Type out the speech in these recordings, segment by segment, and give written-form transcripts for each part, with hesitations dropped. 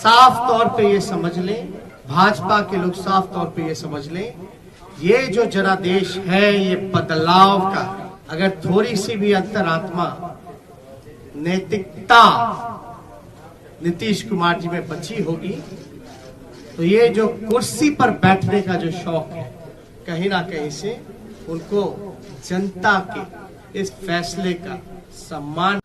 साफ तौर पे ये समझ लें, भाजपा के लोग साफ तौर पे ये समझ लें, ये जो जनादेश है ये बदलाव का, अगर थोड़ी सी भी अंतरात्मा नैतिकता नीतीश कुमार जी में बची होगी तो ये जो कुर्सी पर बैठने का जो शौक है कहीं ना कहीं से उनको जनता के इस फैसले का सम्मान।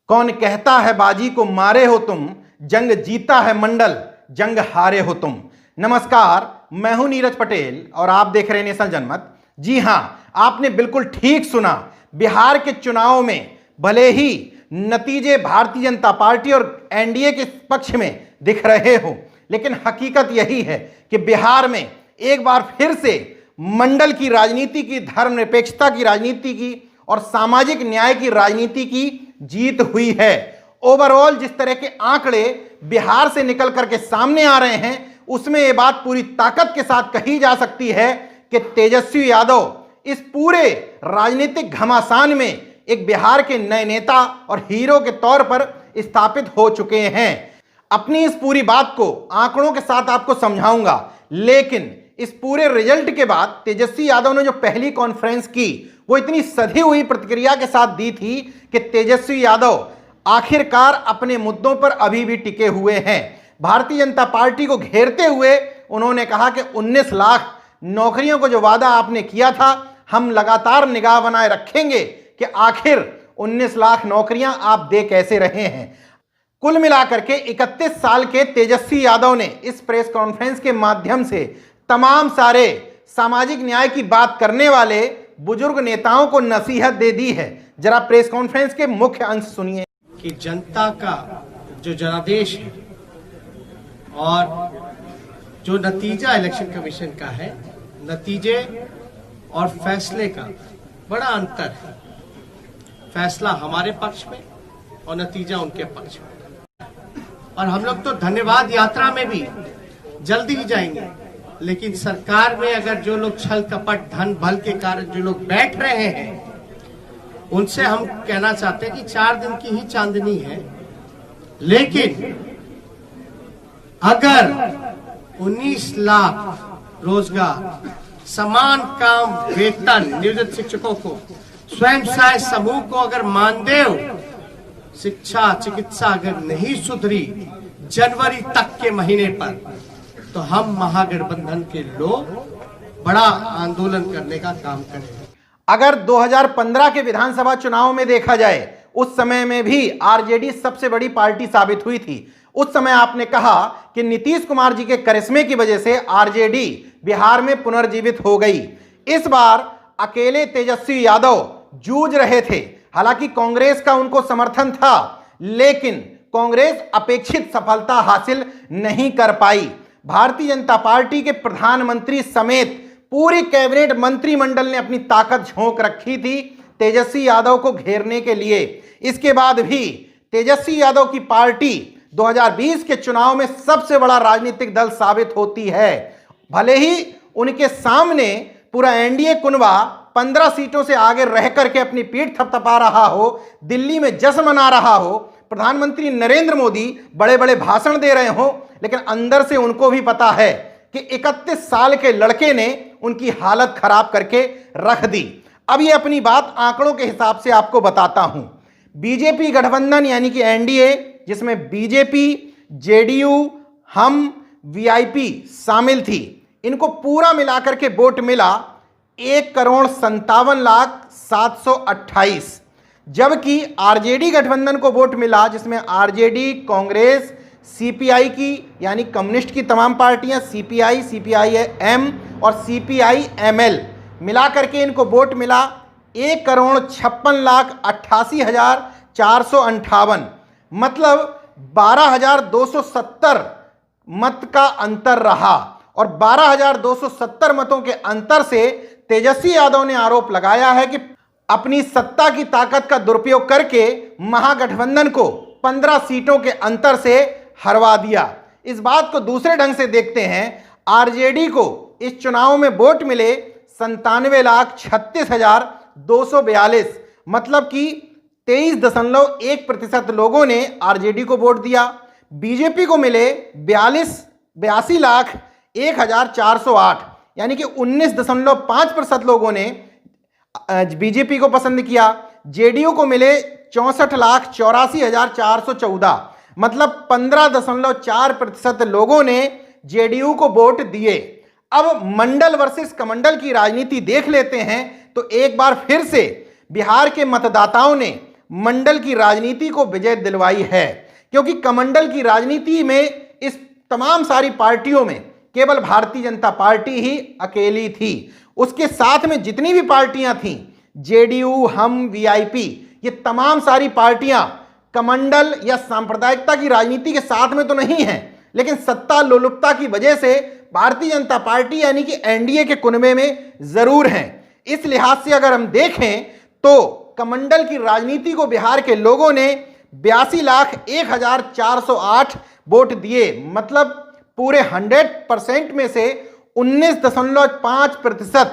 कौन कहता है बाजी को मारे हो तुम, जंग जीता है मंडल, जंग हारे हो तुम। नमस्कार, मैं हूं नीरज पटेल और आप देख रहे हैं नेशनल जनमत। जी हां, आपने बिल्कुल ठीक सुना। बिहार के चुनाव में भले ही नतीजे भारतीय जनता पार्टी और एनडीए के पक्ष में दिख रहे हो, लेकिन हकीकत यही है कि बिहार में एक बार फिर से मंडल की राजनीति की, धर्मनिरपेक्षता की राजनीति की और सामाजिक न्याय की राजनीति की जीत हुई है। ओवरऑल जिस तरह के आंकड़े बिहार से निकल करके सामने आ रहे हैं, उसमें यह बात पूरी ताकत के साथ कही जा सकती है कि तेजस्वी यादव इस पूरे राजनीतिक घमासान में एक बिहार के नए नेता और हीरो के तौर पर स्थापित हो चुके हैं। अपनी इस पूरी बात को आंकड़ों के साथ आपको समझाऊंगा, लेकिन इस पूरे रिजल्ट के बाद तेजस्वी यादव ने जो पहली कॉन्फ्रेंस की वो इतनी सधी हुई प्रतिक्रिया के साथ दी थी कि तेजस्वी यादव आखिरकार अपने मुद्दों पर अभी भी टिके हुए हैं। भारतीय जनता पार्टी को घेरते हुए उन्होंने कहा कि 19 लाख नौकरियों को जो वादा आपने किया था, हम लगातार निगाह बनाए रखेंगे कि आखिर 19 लाख नौकरियां आप दे कैसे रहे हैं। कुल मिलाकर के 31 साल के तेजस्वी यादव ने इस प्रेस कॉन्फ्रेंस के माध्यम से तमाम सारे सामाजिक न्याय की बात करने वाले बुजुर्ग नेताओं को नसीहत दे दी है। जरा प्रेस कॉन्फ्रेंस के मुख्य अंश सुनिए। कि जनता का जो जनादेश है और जो नतीजा इलेक्शन कमीशन का है, नतीजे और फैसले का बड़ा अंतर है। फैसला हमारे पक्ष में और नतीजा उनके पक्ष में। और हम लोग तो धन्यवाद यात्रा में भी जल्दी ही जाएंगे, लेकिन सरकार में अगर जो लोग छल कपट धन बल के कारण जो लोग बैठ रहे हैं, उनसे हम कहना चाहते हैं कि 4 दिन की ही चांदनी है, लेकिन अगर 19 लाख रोजगार, समान काम, वेतन नियोजित शिक्षकों को, स्वयं सहायता समूह को अगर मानदेय, शिक्षा, चिकित्सा अगर नहीं सुधरी जनवरी तक के महीने पर, तो हम महागठबंधन के लोग बड़ा आंदोलन करने का काम करेंगे। अगर 2015 के विधानसभा चुनाव में देखा जाए, उस समय में भी आरजेडी सबसे बड़ी पार्टी साबित हुई थी। उस समय आपने कहा कि नीतीश कुमार जी के करिश्मे की वजह से आरजेडी बिहार में पुनर्जीवित हो गई। इस बार अकेले तेजस्वी यादव जूझ रहे थे। हालांकि कांग्रेस का उनको समर्थन था, लेकिन कांग्रेस अपेक्षित सफलता हासिल नहीं कर पाई। भारतीय जनता पार्टी के प्रधानमंत्री समेत पूरी कैबिनेट मंत्रिमंडल ने अपनी ताकत झोंक रखी थी तेजस्वी यादव को घेरने के लिए। इसके बाद भी तेजस्वी यादव की पार्टी 2020 के चुनाव में सबसे बड़ा राजनीतिक दल साबित होती है। भले ही उनके सामने पूरा एनडीए कुनबा 15 सीटों से आगे रह करके अपनी पीठ थपथपा रहा हो, दिल्ली में जश्न मना रहा हो, प्रधानमंत्री नरेंद्र मोदी बड़े बड़े भाषण दे रहे हो, लेकिन अंदर से उनको भी पता है कि 31 साल के लड़के ने उनकी हालत खराब करके रख दी। अब ये अपनी बात आंकड़ों के हिसाब से आपको बताता हूं। बीजेपी गठबंधन यानी कि एनडीए, जिसमें बीजेपी, जेडीयू, हम, वीआईपी शामिल थी, इनको पूरा मिलाकर के वोट मिला 1,57,728। जबकि आरजेडी गठबंधन को वोट मिला, जिसमें आरजेडी, कांग्रेस, सीपीआई की यानी कम्युनिस्ट की तमाम पार्टियां, सीपीआई, सीपीआई-एम और सीपीआई-एमएल मिलाकर के इनको वोट मिला 1,56,88,458। मतलब 12,270 मत का अंतर रहा। और 12,270 मतों के अंतर से तेजस्वी यादव ने आरोप लगाया है कि अपनी सत्ता की ताकत का दुरुपयोग करके महागठबंधन को 15 सीटों के अंतर से हरवा दिया। इस बात को दूसरे ढंग से देखते हैं, आरजेडी को इस चुनाव में वोट मिले 97,36,242, मतलब कि 23.1% लोगों ने आरजेडी को वोट दिया। बीजेपी को मिले 82,81,01,408, यानी कि 19.5% लोगों ने बीजेपी को पसंद किया। जेडीयू को मिले 64,84,414, मतलब 15.4% लोगों ने जेडीयू को वोट दिए। अब मंडल वर्सेस कमंडल की राजनीति देख लेते हैं तो एक बार फिर से बिहार के मतदाताओं ने मंडल की राजनीति को विजय दिलवाई है, क्योंकि कमंडल की राजनीति में इस तमाम सारी पार्टियों में केवल भारतीय जनता पार्टी ही अकेली थी। उसके साथ में जितनी भी पार्टियां थीं, जेडीयू, हम, वीआईपी, ये तमाम सारी पार्टियां कमंडल या सांप्रदायिकता की राजनीति के साथ में तो नहीं हैं, लेकिन सत्ता लोलुपता की वजह से भारतीय जनता पार्टी यानी कि एनडीए के कुनबे में जरूर हैं। इस लिहाज से अगर हम देखें तो कमंडल की राजनीति को बिहार के लोगों ने 82,01,408 वोट दिए, मतलब पूरे 100% में से 19.5%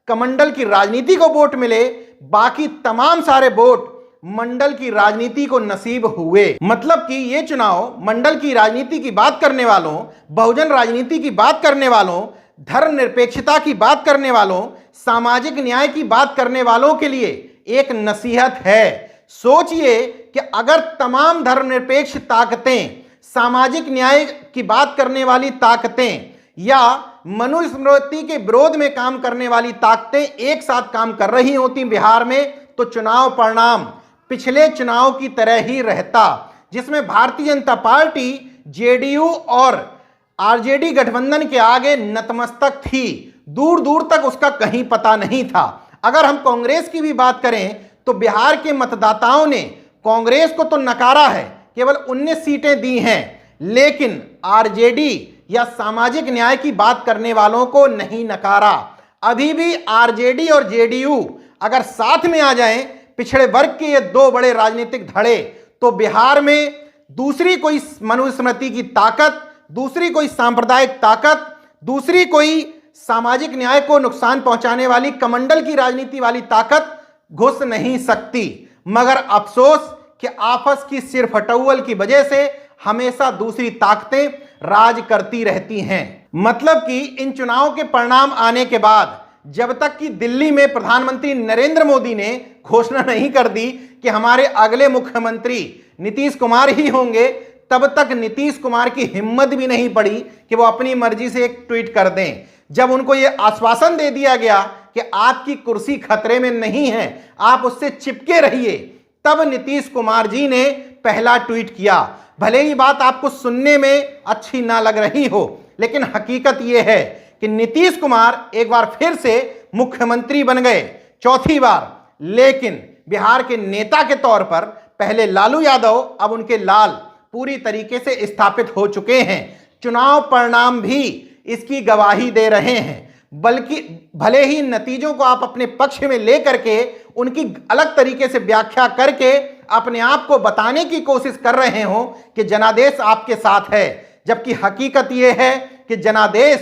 कमंडल की राजनीति को वोट मिले। बाकी तमाम सारे वोट मंडल की राजनीति को नसीब हुए। मतलब कि ये चुनाव मंडल की राजनीति की बात करने वालों, बहुजन राजनीति की बात करने वालों, धर्मनिरपेक्षता की बात करने वालों, सामाजिक न्याय की बात करने वालों के लिए एक नसीहत है। सोचिए कि अगर तमाम धर्मनिरपेक्ष ताकतें, सामाजिक न्याय की बात करने वाली ताकतें या मनुस्मृति के विरोध में काम करने वाली ताकतें एक साथ काम कर रही होती बिहार में, तो चुनाव परिणाम पिछले चुनाव की तरह ही रहता, जिसमें भारतीय जनता पार्टी जेडीयू और आरजेडी गठबंधन के आगे नतमस्तक थी। दूर दूर तक उसका कहीं पता नहीं था। अगर हम कांग्रेस की भी बात करें तो बिहार के मतदाताओं ने कांग्रेस को तो नकारा है, केवल 19 सीटें दी हैं, लेकिन आरजेडी या सामाजिक न्याय की बात करने वालों को नहीं नकारा। अभी भी आरजेडी और जेडीयू अगर साथ में आ जाएं, पिछड़े वर्ग के ये दो बड़े राजनीतिक धड़े, तो बिहार में दूसरी कोई मनुस्मृति की ताकत, दूसरी कोई सांप्रदायिक ताकत, दूसरी कोई सामाजिक न्याय को नुकसान पहुंचाने वाली कमंडल की राजनीति वाली ताकत घुस नहीं सकती। मगर अफसोस कि आपस की सिर्फ हटौल की वजह से हमेशा दूसरी ताकतें राज करती रहती हैं। मतलब कि इन चुनावों के परिणाम आने के बाद जब तक कि दिल्ली में प्रधानमंत्री नरेंद्र मोदी ने घोषणा नहीं कर दी कि हमारे अगले मुख्यमंत्री नीतीश कुमार ही होंगे, तब तक नीतीश कुमार की हिम्मत भी नहीं पड़ी कि वो अपनी मर्जी से एक ट्वीट कर दें। जब उनको ये आश्वासन दे दिया गया कि आपकी कुर्सी खतरे में नहीं है, आप उससे चिपके रहिए, तब नीतीश कुमार जी ने पहला ट्वीट किया। भले ही बात आपको सुनने में अच्छी ना लग रही हो, लेकिन हकीकत यह है कि नीतीश कुमार एक बार फिर से मुख्यमंत्री बन गए, चौथी बार। लेकिन बिहार के नेता के तौर पर पहले लालू यादव, अब उनके लाल पूरी तरीके से स्थापित हो चुके हैं। चुनाव परिणाम भी इसकी गवाही दे रहे हैं। बल्कि भले ही नतीजों को आप अपने पक्ष में लेकर के उनकी अलग तरीके से व्याख्या करके अपने आप को बताने की कोशिश कर रहे हो कि जनादेश आपके साथ है, जबकि हकीकत यह है कि जनादेश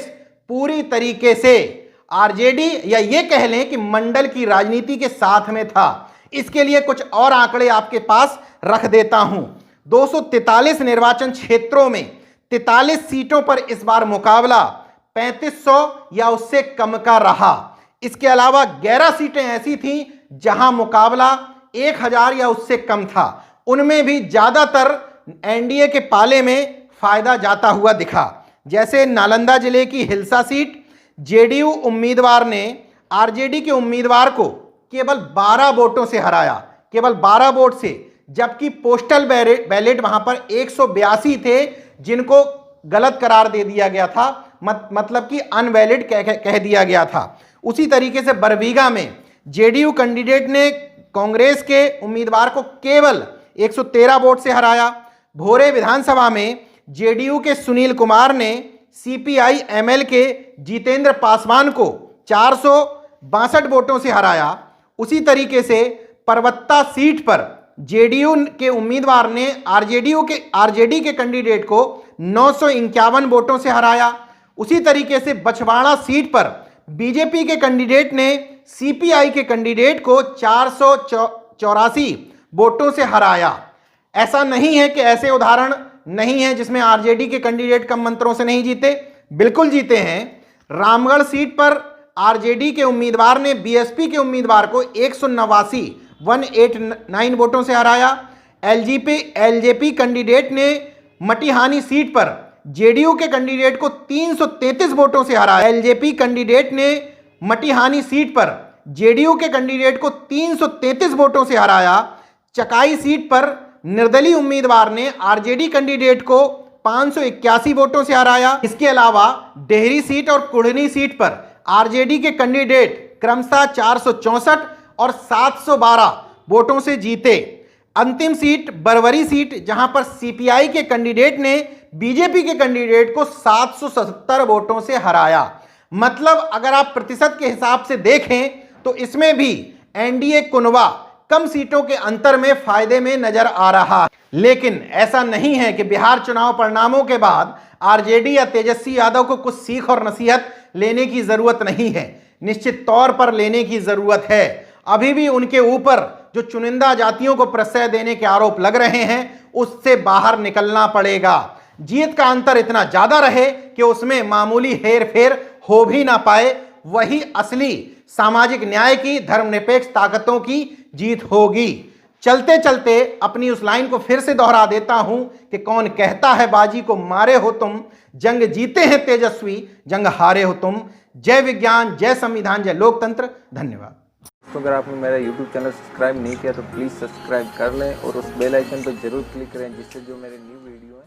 पूरी तरीके से आरजेडी या ये कह लें कि मंडल की राजनीति के साथ में था। इसके लिए कुछ और आंकड़े आपके पास रख देता हूं। 243 निर्वाचन क्षेत्रों में 43 सीटों पर इस बार मुकाबला 3500 या उससे कम का रहा। इसके अलावा 11 सीटें ऐसी थीं जहां मुकाबला 1000 या उससे कम था। उनमें भी ज्यादातर एनडीए के पाले में फायदा जाता हुआ दिखा। जैसे नालंदा जिले की हिल्सा सीट, जेडीयू उम्मीदवार ने आरजेडी के उम्मीदवार को केवल 12 वोटों से हराया, केवल 12 वोट से, जबकि पोस्टल बैलेट वहां पर 182 थे जिनको गलत करार दे दिया गया था, मतलब कि अनवैलिड कह दिया गया था। उसी तरीके से बरबीघा में जेडीयू कैंडिडेट ने कांग्रेस के उम्मीदवार को केवल 113 वोट से हराया। भोरे विधानसभा में जेडीयू के सुनील कुमार ने सीपीआई एमएल के जितेंद्र पासवान को 462 वोटों से हराया। उसी तरीके से परबत्ता सीट पर जेडीयू के उम्मीदवार ने आरजेडी के कैंडिडेट को 951 वोटों से हराया। उसी तरीके से बछवाड़ा सीट पर बीजेपी के कैंडिडेट ने सीपीआई के कैंडिडेट को 484 वोटों से हराया। ऐसा नहीं है कि ऐसे उदाहरण नहीं है जिसमें आरजेडी के कैंडिडेट कम मंत्रों से नहीं जीते, बिल्कुल जीते हैं। रामगढ़ सीट पर आरजेडी के उम्मीदवार ने बीएसपी के उम्मीदवार को 189 वोटों से हराया। एलजेपी कैंडिडेट ने मटिहानी सीट पर जेडीयू के कैंडिडेट को 333 वोटों से हराया। एलजेपी कैंडिडेट ने मटिहानी सीट पर जेडीयू के कैंडिडेट को 333 वोटों से हराया। चकाई सीट पर निर्दलीय उम्मीदवार ने आरजेडी कैंडिडेट को 581 वोटों से हराया। इसके अलावा डेहरी सीट और कुढ़नी सीट पर आरजेडी के कैंडिडेट क्रमशः 464 और 712 वोटों से जीते। अंतिम सीट बरवरी सीट, जहां पर सीपीआई के कैंडिडेट ने बीजेपी के कैंडिडेट को 770 वोटों से हराया। मतलब अगर आप प्रतिशत के हिसाब से देखें तो इसमें भी एनडीए कुनवा कम सीटों के अंतर में फायदे में नजर आ रहा है। लेकिन ऐसा नहीं है कि बिहार चुनाव परिणामों के बाद आरजेडी या तेजस्वी यादव को कुछ सीख और नसीहत लेने की जरूरत नहीं है, निश्चित तौर पर लेने की जरूरत है। अभी भी उनके ऊपर जो चुनिंदा जातियों को प्रश्रय देने के आरोप लग रहे हैं उससे बाहर निकलना पड़ेगा। जीत का अंतर इतना ज्यादा रहे कि उसमें मामूली हेर फेर हो भी ना पाए, वही असली सामाजिक न्याय की, धर्मनिरपेक्ष ताकतों की जीत होगी। चलते चलते अपनी उस लाइन को फिर से दोहरा देता हूं कि कौन कहता है बाजी को मारे हो तुम, जंग जीते हैं तेजस्वी, जंग हारे हो तुम। जय विज्ञान, जय संविधान, जय लोकतंत्र। धन्यवाद। तो अगर आपने मेरा YouTube चैनल सब्सक्राइब नहीं किया तो प्लीज़ सब्सक्राइब कर लें और उस बेल आइकन पर जरूर क्लिक करें, जिससे जो मेरे न्यू वीडियो